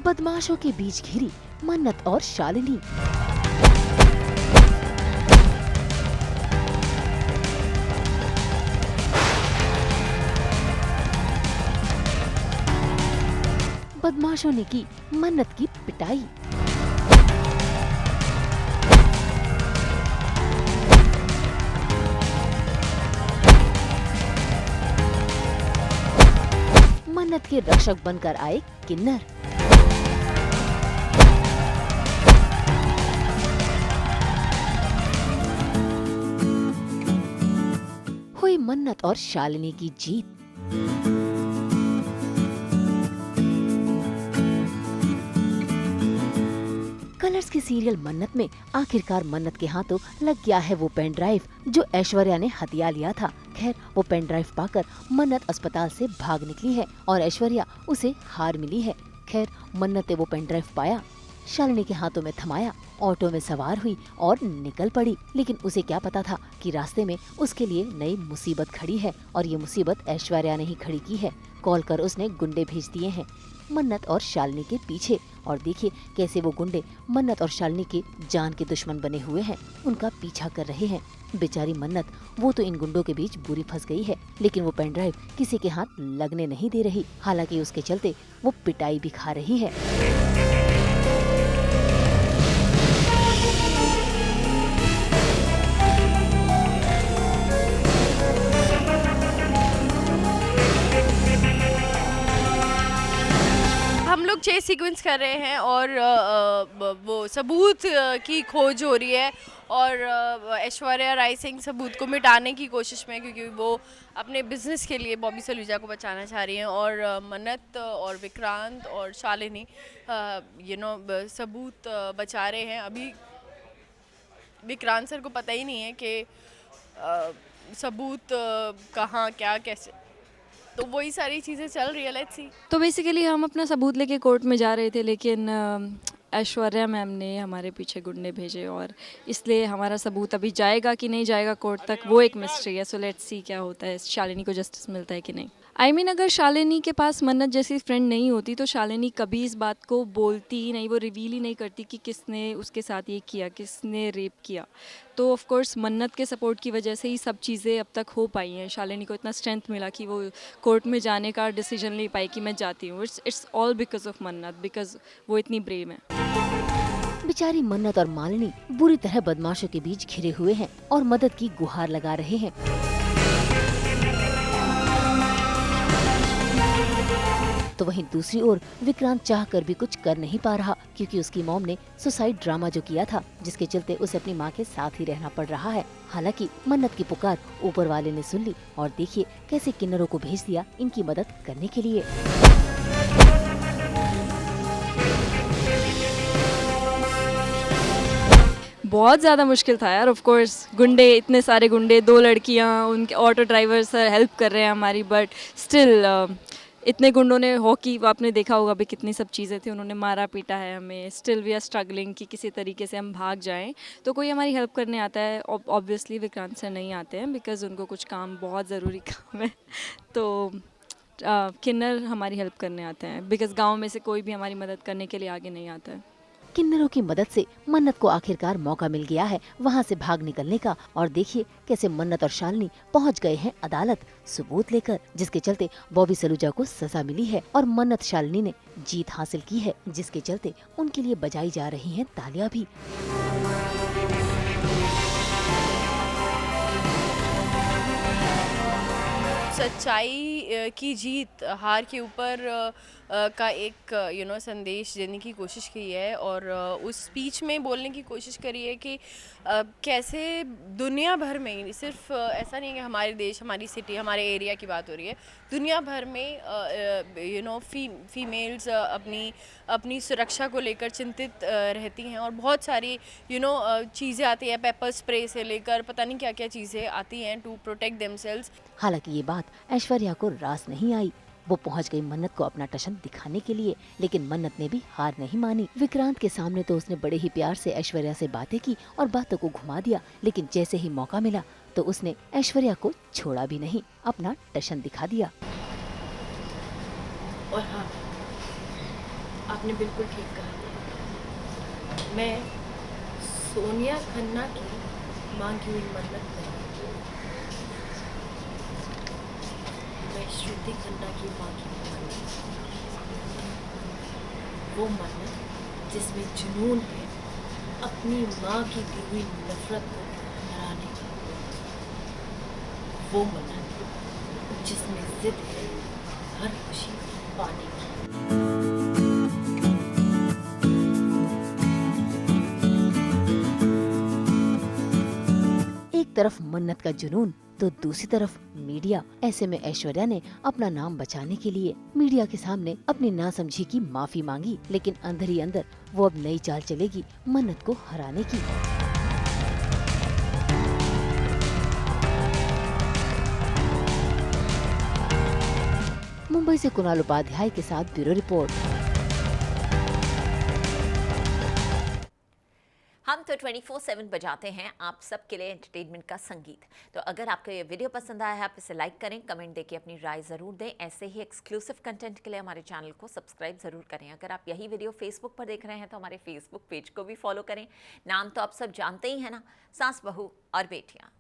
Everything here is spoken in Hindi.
बदमाशों के बीच घिरी मन्नत और शालिनी। बदमाशों ने की मन्नत की पिटाई। मन्नत के रक्षक बनकर आए किन्नर। हुई मन्नत और शालिनी की जीत। कलर्स की सीरियल मन्नत में आखिरकार मन्नत के हाथों लग गया है वो पेन ड्राइव जो ऐश्वर्या ने हथिया लिया था। खैर वो पेन ड्राइव पाकर मन्नत अस्पताल से भाग निकली है और ऐश्वर्या उसे हार मिली है। खैर मन्नत ने वो पेन ड्राइव पाया, शालिनी के हाथों में थमाया, ऑटो में सवार हुई और निकल पड़ी। लेकिन उसे क्या पता था कि रास्ते में उसके लिए नई मुसीबत खड़ी है और ये मुसीबत ऐश्वर्या ने ही खड़ी की है। कॉल कर उसने गुंडे भेज दिए हैं मन्नत और शालिनी के पीछे। और देखिए कैसे वो गुंडे मन्नत और शालिनी के जान के दुश्मन बने हुए हैं, उनका पीछा कर रहे हैं। बेचारी मन्नत, वो तो इन गुंडों के बीच बुरी फंस गई है, लेकिन वो पेन ड्राइव किसी के हाथ लगने नहीं दे रही। हालांकि उसके चलते वो पिटाई भी खा रही है। हम लोग चेस सीक्वेंस कर रहे हैं और वो सबूत की खोज हो रही है और ऐश्वर्या राय सिंह सबूत को मिटाने की कोशिश में, क्योंकि वो अपने बिजनेस के लिए बॉबी सलूजा को बचाना चाह रही हैं। और मन्नत और विक्रांत और शालिनी सबूत बचा रहे हैं। अभी विक्रांत सर को पता ही नहीं है कि सबूत कहाँ क्या कैसे, तो वही सारी चीज़ें चल रही है। Let's see. तो बेसिकली हम अपना सबूत लेके कोर्ट में जा रहे थे, लेकिन ऐश्वर्या मैम ने हमारे पीछे गुंडे भेजे और इसलिए हमारा सबूत अभी जाएगा कि नहीं जाएगा कोर्ट तक, वो एक मिस्ट्री है। सो लेट्स सी क्या होता है, शालिनी को जस्टिस मिलता है कि नहीं। अगर शालिनी के पास मन्नत जैसी फ्रेंड नहीं होती तो शालिनी कभी इस बात को बोलती ही नहीं, वो रिवील ही नहीं करती कि किसने उसके साथ ये किया, किसने रेप किया। तो ऑफ कोर्स मन्नत के सपोर्ट की वजह से ही सब चीज़ें अब तक हो पाई हैं। शालिनी को इतना स्ट्रेंथ मिला कि वो कोर्ट में जाने का डिसीजन ले पाई कि मैं जाती हूँ। इट्स ऑल बिकॉज ऑफ मन्नत, बिकॉज वो इतनी ब्रेव है। बेचारी मन्नत और मालिनी बुरी तरह बदमाशों के बीच घिरे हुए हैं और मदद की गुहार लगा रहे हैं। तो वहीं दूसरी ओर विक्रांत चाहकर भी कुछ कर नहीं पा रहा, क्योंकि उसकी मॉम ने सुसाइड ड्रामा जो किया था, जिसके चलते उसे अपनी मां के साथ ही रहना पड़ रहा है। हालांकि मन्नत की पुकार ऊपर वाले ने सुन ली और देखिए कैसे किन्नरों को भेज दिया इनकी मदद करने के लिए। बहुत ज़्यादा मुश्किल था यार। ऑफ कोर्स गुंडे, इतने सारे गुंडे, 2 लड़कियां, उनके ऑटो ड्राइवर सर हेल्प कर रहे हैं हमारी, बट स्टिल इतने गुंडों ने हॉकी, आपने देखा होगा भी कितनी सब चीज़ें थी, उन्होंने मारा पीटा है हमें। स्टिल वी आर स्ट्रगलिंग कि किसी तरीके से हम भाग जाएं। तो कोई हमारी हेल्प करने आता है, ऑब्वियसली विक्रांत सर नहीं आते हैं बिकॉज उनको कुछ काम, बहुत ज़रूरी काम है। तो किन्नर हमारी हेल्प करने आते हैं बिकॉज गाँव में से कोई भी हमारी मदद करने के लिए आगे नहीं आता है। किन्नरों की मदद से मन्नत को आखिरकार मौका मिल गया है वहां से भाग निकलने का। और देखिए कैसे मन्नत और शालिनी पहुंच गए हैं अदालत सबूत लेकर, जिसके चलते बॉबी सलूजा को सजा मिली है और मन्नत शालिनी ने जीत हासिल की है, जिसके चलते उनके लिए बजाई जा रही हैं तालियां भी। सच्चाई की जीत हार के ऊपर का एक संदेश देने की कोशिश की है और उस स्पीच में बोलने की कोशिश करी है कि कैसे दुनिया भर में, सिर्फ ऐसा नहीं है कि हमारे देश, हमारी सिटी, हमारे एरिया की बात हो रही है, दुनिया भर में फीमेल्स अपनी सुरक्षा को लेकर चिंतित रहती हैं और बहुत सारी चीज़ें आती है, पेपर स्प्रे से लेकर पता नहीं क्या क्या चीज़ें आती हैं टू प्रोटेक्ट देमसेल्व्स। हालांकि ये बात ऐश्वर्या को रास नहीं आई। वो पहुंच गई मन्नत को अपना टशन दिखाने के लिए, लेकिन मन्नत ने भी हार नहीं मानी। विक्रांत के सामने तो उसने बड़े ही प्यार से ऐश्वर्या से बातें की और बातों को घुमा दिया, लेकिन जैसे ही मौका मिला तो उसने ऐश्वर्या को छोड़ा भी नहीं, अपना टशन दिखा दिया। और हाँ, आपने बिल्कुल ठीक कहा। मैं सोनिया खन्ना की मांगी हुई मन्नत नहीं, मैं श्रुति खन्ना की मांगी हुई मन्नत, वो मन्नत जिसमें जुनून है अपनी माँ की दी हुई नफरत को हराने की, वो मन्नत जिसमें जिद है हर खुशी पाने की। एक तरफ मन्नत का जुनून तो दूसरी तरफ मीडिया। ऐसे में ऐश्वर्या ने अपना नाम बचाने के लिए मीडिया के सामने अपनी नासमझी की माफी मांगी, लेकिन अंदर ही अंदर वो अब नई चाल चलेगी मन्नत को हराने की। मुंबई से कुणाल उपाध्याय के साथ ब्यूरो रिपोर्ट। हम तो 24/7 बजाते हैं आप सबके लिए एंटरटेनमेंट का संगीत। तो अगर आपको ये वीडियो पसंद आया है, आप इसे लाइक करें, कमेंट देके अपनी राय ज़रूर दें। ऐसे ही एक्सक्लूसिव कंटेंट के लिए हमारे चैनल को सब्सक्राइब ज़रूर करें। अगर आप यही वीडियो फेसबुक पर देख रहे हैं तो हमारे फेसबुक पेज को भी फॉलो करें। नाम तो आप सब जानते ही हैं ना, सास बहू और बेटियाँ।